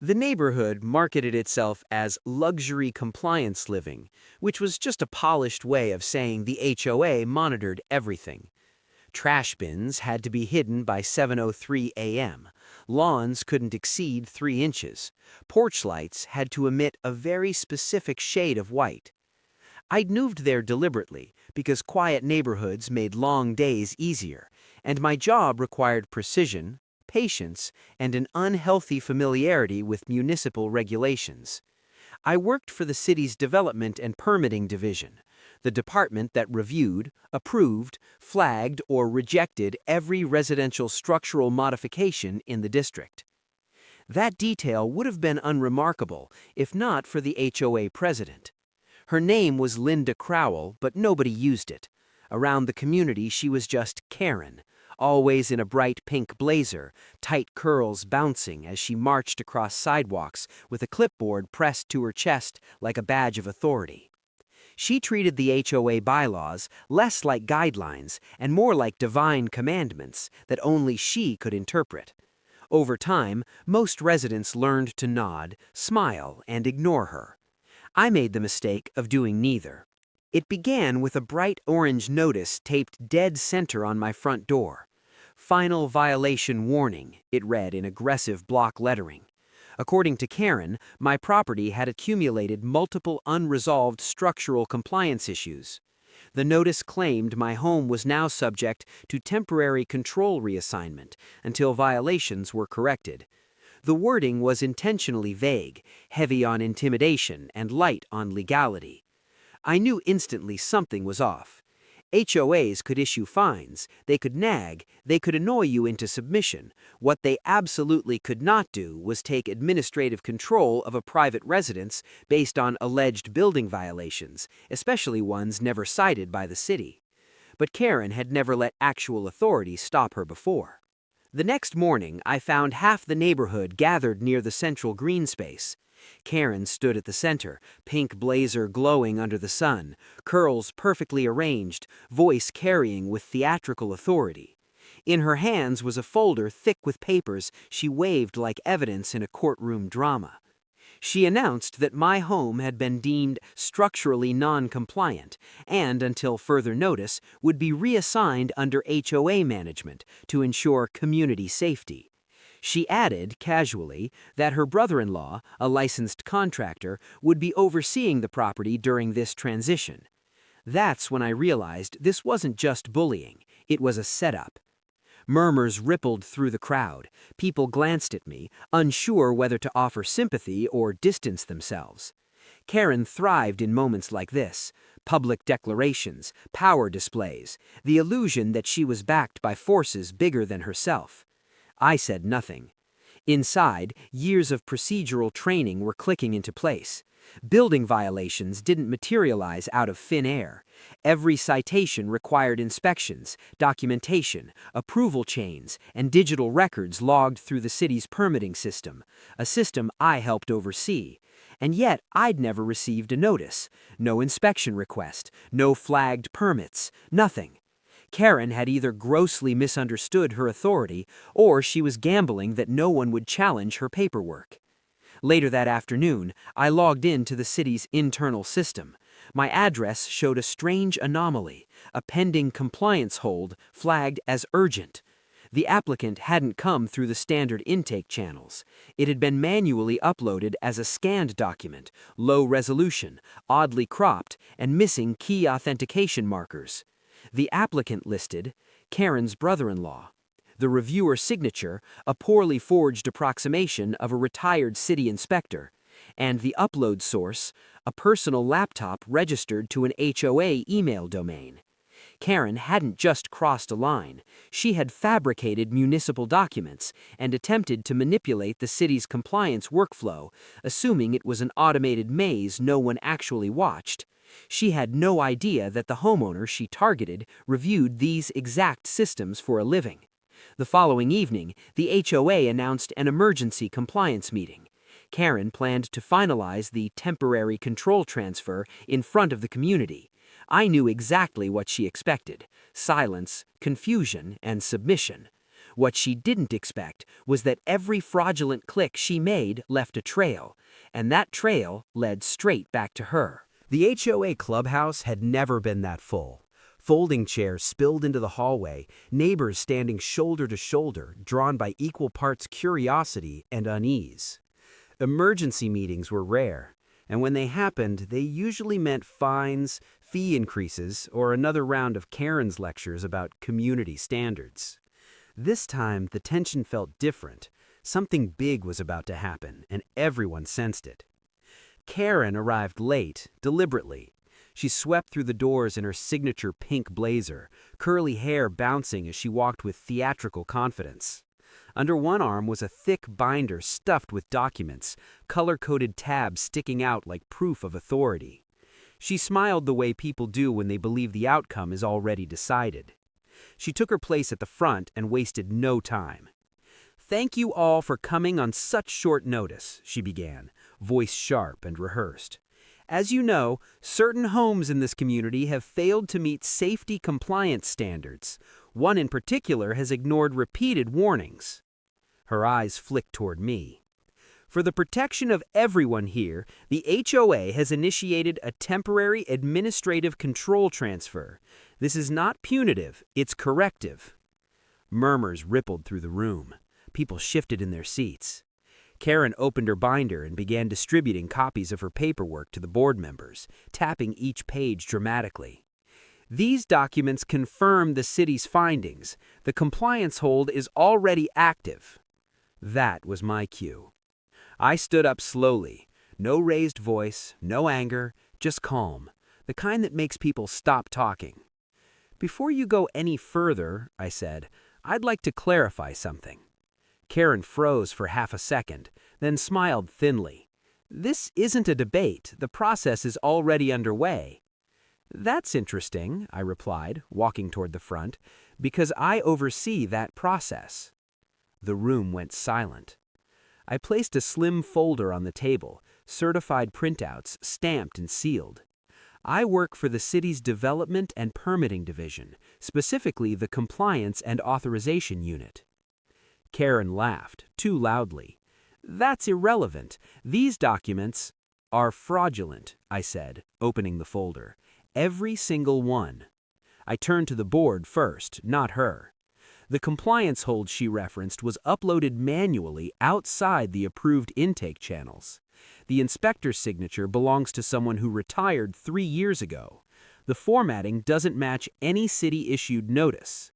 The neighborhood marketed itself as luxury compliance living, which was just a polished way of saying the HOA monitored everything. Trash bins had to be hidden by 7:03 a.m. Lawns couldn't exceed 3 inches. Porch lights had to emit a very specific shade of white. I'd moved there deliberately because quiet neighborhoods made long days easier, and my job required precision, patience, and an unhealthy familiarity with municipal regulations. I worked for the city's Development and Permitting Division, the department that reviewed, approved, flagged, or rejected every residential structural modification in the district. That detail would have been unremarkable if not for the HOA president. Her name was Linda Crowell, but nobody used it. Around the community, she was just Karen, always in a bright pink blazer, tight curls bouncing as she marched across sidewalks with a clipboard pressed to her chest like a badge of authority. She treated the HOA bylaws less like guidelines and more like divine commandments that only she could interpret. Over time, most residents learned to nod, smile, and ignore her. I made the mistake of doing neither. It began with a bright orange notice taped dead center on my front door. "Final violation warning," it read in aggressive block lettering. According to Karen, my property had accumulated multiple unresolved structural compliance issues. The notice claimed my home was now subject to temporary control reassignment until violations were corrected. The wording was intentionally vague, heavy on intimidation and light on legality. I knew instantly something was off. HOAs could issue fines, they could nag, they could annoy you into submission. What they absolutely could not do was take administrative control of a private residence based on alleged building violations, especially ones never cited by the city. But Karen had never let actual authority stop her before. The next morning, I found half the neighborhood gathered near the central green space. Karen stood at the center, pink blazer glowing under the sun, curls perfectly arranged, voice carrying with theatrical authority. In her hands was a folder thick with papers she waved like evidence in a courtroom drama. She announced that my home had been deemed structurally non-compliant and, until further notice, would be reassigned under HOA management to ensure community safety. She added, casually, that her brother-in-law, a licensed contractor, would be overseeing the property during this transition. That's when I realized this wasn't just bullying, it was a setup. Murmurs rippled through the crowd. People glanced at me, unsure whether to offer sympathy or distance themselves. Karen thrived in moments like this: public declarations, power displays, the illusion that she was backed by forces bigger than herself. I said nothing. Inside, years of procedural training were clicking into place. Building violations didn't materialize out of thin air. Every citation required inspections, documentation, approval chains, and digital records logged through the city's permitting system, a system I helped oversee. And yet, I'd never received a notice. No inspection request, no flagged permits, nothing. Karen had either grossly misunderstood her authority, or she was gambling that no one would challenge her paperwork. Later that afternoon, I logged into the city's internal system. My address showed a strange anomaly, a pending compliance hold flagged as urgent. The applicant hadn't come through the standard intake channels. It had been manually uploaded as a scanned document, low resolution, oddly cropped, and missing key authentication markers. The applicant listed Karen's brother-in-law. The reviewer's signature, a poorly forged approximation of a retired city inspector, and the upload source, a personal laptop registered to an HOA email domain. Karen hadn't just crossed a line, she had fabricated municipal documents and attempted to manipulate the city's compliance workflow, assuming it was an automated maze no one actually watched. She had no idea that the homeowner she targeted reviewed these exact systems for a living. The following evening, the HOA announced an emergency compliance meeting. Karen planned to finalize the temporary control transfer in front of the community. I knew exactly what she expected: silence, confusion, and submission. What she didn't expect was that every fraudulent click she made left a trail, and that trail led straight back to her. The HOA clubhouse had never been that full. Folding chairs spilled into the hallway, neighbors standing shoulder to shoulder, drawn by equal parts curiosity and unease. Emergency meetings were rare, and when they happened, they usually meant fines, fee increases, or another round of Karen's lectures about community standards. This time, the tension felt different. Something big was about to happen, and everyone sensed it. Karen arrived late, deliberately. She swept through the doors in her signature pink blazer, curly hair bouncing as she walked with theatrical confidence. Under one arm was a thick binder stuffed with documents, color-coded tabs sticking out like proof of authority. She smiled the way people do when they believe the outcome is already decided. She took her place at the front and wasted no time. "Thank you all for coming on such short notice," she began, voice sharp and rehearsed. "As you know, certain homes in this community have failed to meet safety compliance standards. One in particular has ignored repeated warnings." Her eyes flicked toward me. "For the protection of everyone here, the HOA has initiated a temporary administrative control transfer. This is not punitive, it's corrective." Murmurs rippled through the room. People shifted in their seats. Karen opened her binder and began distributing copies of her paperwork to the board members, tapping each page dramatically. "These documents confirm the city's findings. The compliance hold is already active." That was my cue. I stood up slowly. No raised voice, no anger, just calm, the kind that makes people stop talking. "Before you go any further," I said, "I'd like to clarify something." Karen froze for half a second, then smiled thinly. "This isn't a debate. The process is already underway." "That's interesting," I replied, walking toward the front, "because I oversee that process." The room went silent. I placed a slim folder on the table, certified printouts, stamped and sealed. "I work for the city's Development and Permitting Division, specifically the Compliance and Authorization Unit." Karen laughed, too loudly. "That's irrelevant. These documents are fraudulent," I said, opening the folder. "Every single one." I turned to the board first, not her. The compliance hold she referenced was uploaded manually outside the approved intake channels. The inspector's signature belongs to someone who retired 3 years ago. The formatting doesn't match any city-issued notice.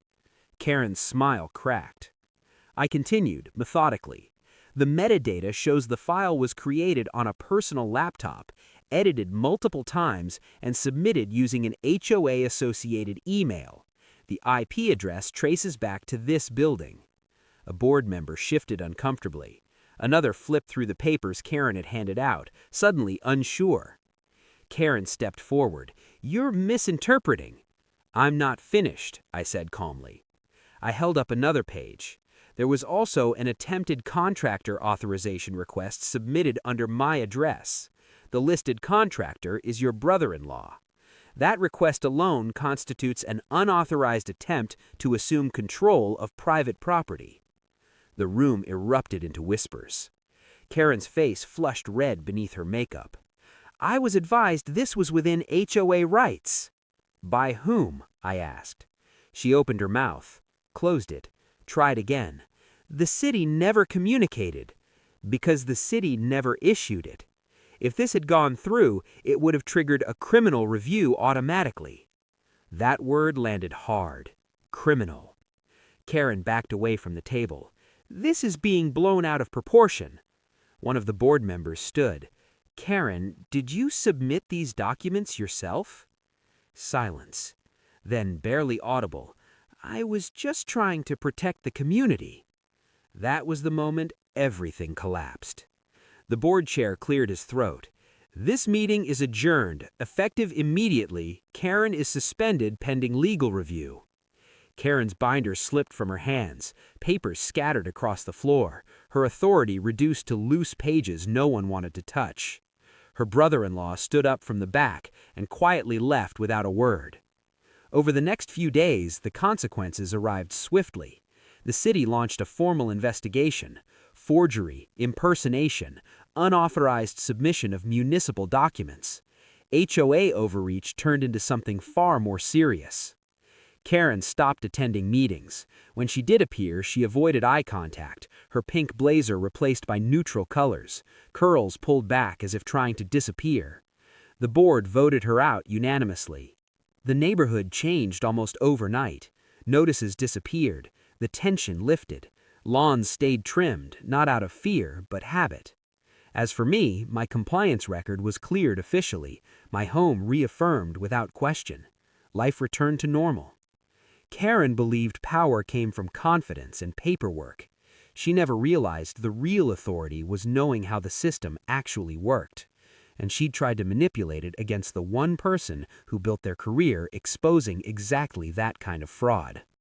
Karen's smile cracked. I continued, methodically. The metadata shows the file was created on a personal laptop, edited multiple times, and submitted using an HOA-associated email. The IP address traces back to this building. A board member shifted uncomfortably. Another flipped through the papers Karen had handed out, suddenly unsure. Karen stepped forward. "You're misinterpreting." "I'm not finished," I said calmly. I held up another page. There was also an attempted contractor authorization request submitted under my address. The listed contractor is your brother-in-law. That request alone constitutes an unauthorized attempt to assume control of private property. The room erupted into whispers. Karen's face flushed red beneath her makeup. "I was advised this was within HOA rights." "By whom?" I asked. She opened her mouth, closed it, tried again. "The city never communicated." "Because the city never issued it. If this had gone through, it would have triggered a criminal review automatically." That word landed hard. Criminal. Karen backed away from the table. "This is being blown out of proportion." One of the board members stood. "Karen, did you submit these documents yourself?" Silence. Then, barely audible, "I was just trying to protect the community." That was the moment everything collapsed. The board chair cleared his throat. "This meeting is adjourned. Effective immediately. Karen is suspended pending legal review." Karen's binder slipped from her hands. Papers scattered across the floor. Her authority reduced to loose pages no one wanted to touch. Her brother-in-law stood up from the back and quietly left without a word. Over the next few days, the consequences arrived swiftly. The city launched a formal investigation: forgery, impersonation, unauthorized submission of municipal documents. HOA overreach turned into something far more serious. Karen stopped attending meetings. When she did appear, she avoided eye contact, her pink blazer replaced by neutral colors, curls pulled back as if trying to disappear. The board voted her out unanimously. The neighborhood changed almost overnight. Notices disappeared. The tension lifted. Lawns stayed trimmed, not out of fear, but habit. As for me, my compliance record was cleared officially, my home reaffirmed without question. Life returned to normal. Karen believed power came from confidence and paperwork. She never realized the real authority was knowing how the system actually worked. And she'd tried to manipulate it against the one person who built their career exposing exactly that kind of fraud.